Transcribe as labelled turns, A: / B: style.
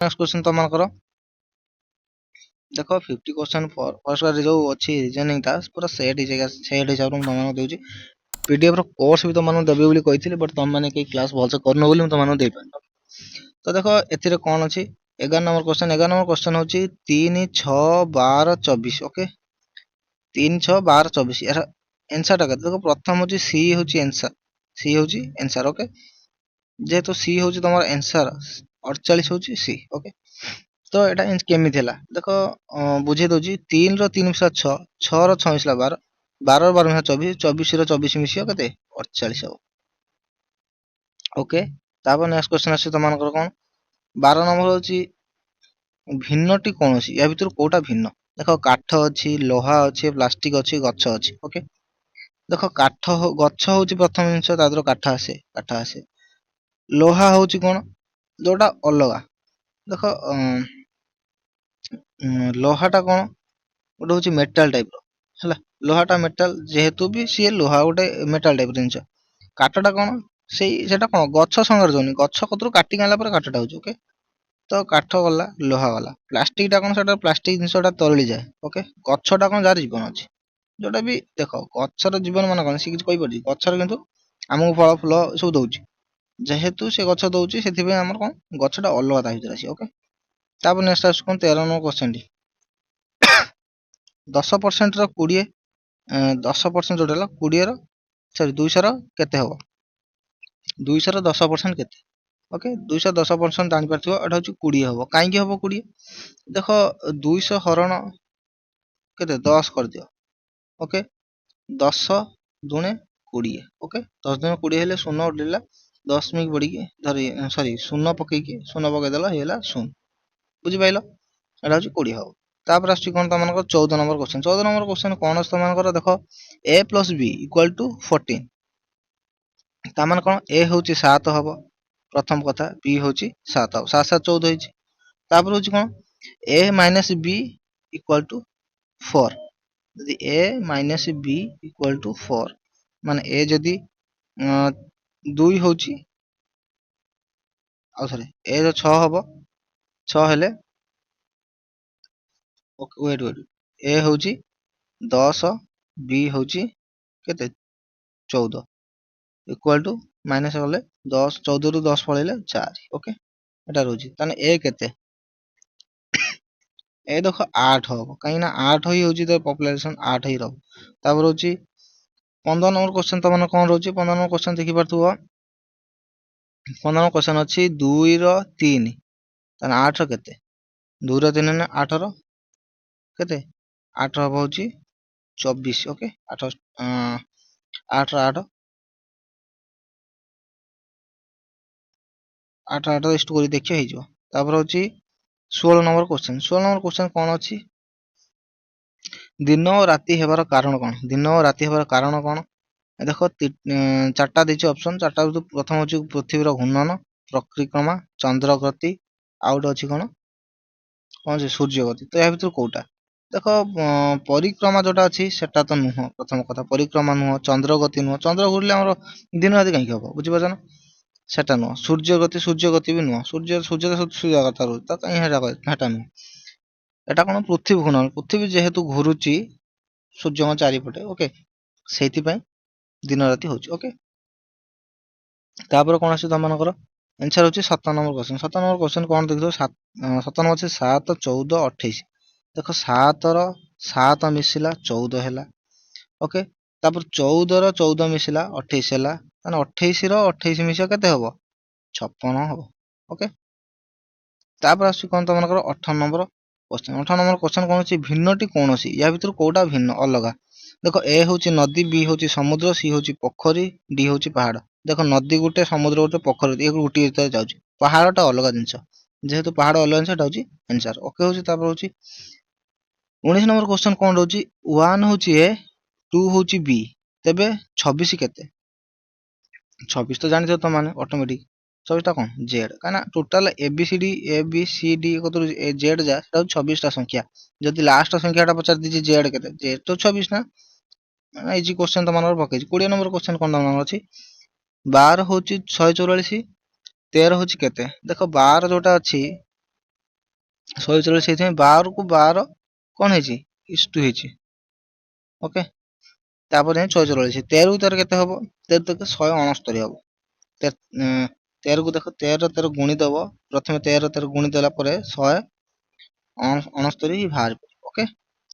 A: Next question तुम मानकर देखो 50 क्वेश्चन फर्स्ट का जो अच्छी रीजनिंग था पूरा सेट हिसाब से तुम दूची पीडीएफ रो कोर्स भी तुम देवी बोली कही बट तुम मैंने कहीं क्लास भलसे करन बोली तुम दे पार तो देखो एथिरे कौन अच्छी 11 नंबर क्वेश्चन हूँ 3 6 12 24 ओके 3 6 12 24 यार एनसर टा देखो प्रथम हूँ सी हूँ एनसर सी हूँ एनसर ओके जेहेतु सी हूँ तुम एनसर 48 हूँ सी ओके तो एटा केमी देख बुझे दूसरी 3 रो 3 मिसा 6 6 रो 6 मिसला 12 12 12 मिसा 24 24 रो 24 मिसियो केते 48 हो ओके तापर नेक्स्ट क्वेश्चन आसी तुम कौन 12 नंबर हूँ भिन्नटी कौन या भितर कोटा भिन्न देख काठ अच्छी लोहा अच्छी प्लास्टिक अच्छी गछ अच्छी ओके देख काठ गछ हूँ प्रथम जिन काठ आसे लोहा हूँ कौन जोटा अलग देख लोहाटा कौन गोटे हूँ मेटाल टाइप है लोहाटा मेटाल जेहेतु भी सी लोहा गोटे मेटाल टाइप जिन काठटा कौन से कौन गछ संगे जाऊनी गछ कतरू काटिक आनला काठटा हूँ ओके तो काठ गला लोहा गला प्लास्टिक टा कौन से प्लास्टिक जिनसा तरली जाए ओके गछटा कौन जार जीवन अच्छी जोटा भी देख गचर जीवन मान कौन सी किसी गचर किंतु आमको फल फूल सब दौर जेहेतु से गछ दौर से कौन गछटा अलग ता भर आस ओके तापर नेक्स्ट आस कौन 13 नंबर क्वेश्चन 10% रो 20 10% जोटा 20 रो सॉरी 200 रो केते हबो 200 रो 10% केते ओके 210% जानि पारथिबो एटा होची 20 हबो काहे की हबो 20 देखो 200 हरण केते 10 कर दियो ओके 10 दुणे 20 ओके 10 दुणे 20 हेले शून्य उडिला 10 मिक बड़ी के धरी सॉरी शून्य पकई के शून्य पकई देला हेला शून्य बुझि पाइलो एटा होची 20 हबो तापर आछि कोन त मानकर 14 नंबर क्वेश्चन 14 नंबर क्वेश्चन कोन अछि त मानकर देखो a + b = 14 ता मान कोन a होची 7 हबो प्रथम कथा b होची 7 हबो 7 7 14 होची तापर होची कोन a - b = 4 यदि a - b = 4 माने a जदि 2 होची आ सॉरी a जो 6 हबो 6 हेले ओके वेट a होची 10 b होची केते 14 इक्वल टू माइनस गले 10 14 रु 10 पळेले 4 ओके एटा रोजी ताने a केते ए देखो 8 हबो काई ना 8 ही होची तो पॉपुलेशन 8 ही रहबो तापर होची 15 नंबर क्वेश्चन त माने कोन रहउची 15 नंबर क्वेश्चन देखि परथुवा 15 नंबर क्वेश्चन अछि 2 रो 3 ताने 8 रो केते 2 रो 3 ने 8 रो केते 8 हबो होची 24 ओके 8 8 रो 8 8 8 इस्ट करी देखियो हे जो तापर होची 16 नंबर क्वेश्चन कोन अछि दिन और राति हेबार कारण कोन दिन और राति हेबार कारण कोन देखो चारटा देछि ऑप्शन चारटा प्रथम होची पृथ्वी रो घूर्णन प्रक्रिक्रमा चंद्र गति आउट अछि कोन कोन जे सूर्य गति तो या भितर कोटा देखो परिक्रमा जोटा अछि सेटा तो नुह प्रथम कथा परिक्रमा नुह चंद्र गति नुह चंद्र घुरले हमर दिन राति काई हबो बुझि परछन सेटा नुह सूर्य गति भी नुह सूर्य सूर्य कथा रु त काई हेटा नुह एटा कोन पृथ्वी घूर्णन पृथ्वी जेहेतु घुरुची सूर्य चारिपटे ओके सेति पय दिन राति होची ओके तापर कोन आसी तम मानकर आंसर होची 7 नंबर क्वेश्चन कोन देखियो 7 नंबर अछि 7 14 28 देखो 7 रो 7 मिसिला 14 हैला ओके तापर 14 रो 14 मिसिला 28 हैला माने 28 रो 28 मिसिया केते हबो 56 हबो ओके तापर आसी कोन त मानकर 18 नंबर क्वेश्चन कोन अछि भिन्नटी कोन अछि या भितर कोटा भिन्न अलगा देखो ए होची नदी बी होची समुद्र सी होची पोखरी डी होची पहाड़ देखो नदी गुटे समुद्र गुटे पोखरी एक गुटी भीतर जाउची पहाड़टा अलग जिंस जेहेतु पहाड़ अलग जिंस एटा होची आंसर ओके होची तापर होची 19 नंबर क्वेश्चन कोन रहउची 1 होची ए 2 होची बी तबे 26 केते 26 तो जानि तो माने ऑटोमेटिक 26 टा कोन जेड काना total A B C D कतु जेड जा सेटा 26 टा संख्या जदि लास्ट संख्याटा पचार दिजी जेड केते जेड तो 26 ना इजी क्वेश्चन तो मानर पकेजी 20 नंबर क्वेश्चन कोन मानर अछि 12 होची 144 13 होची केते देखो 12 जोटा अछि 144 ସେଇଥିପାଇଁ 12 କୁ 12 କଣ ହେଇଛି ଇଷ୍ଟୁ ହେଇଛି। ଓକେ, ତାପରେ ଯାଇ 144। 13 କୁ 13 କେତେ ହବ? 13 ତେର 169 ହବ। 13 କୁ ଦେଖ 13 ଗୁଣି ଦବ, ପ୍ରଥମେ 13 ଗୁଣି ଦେଲା ପରେ 169 ବାହାରିବ।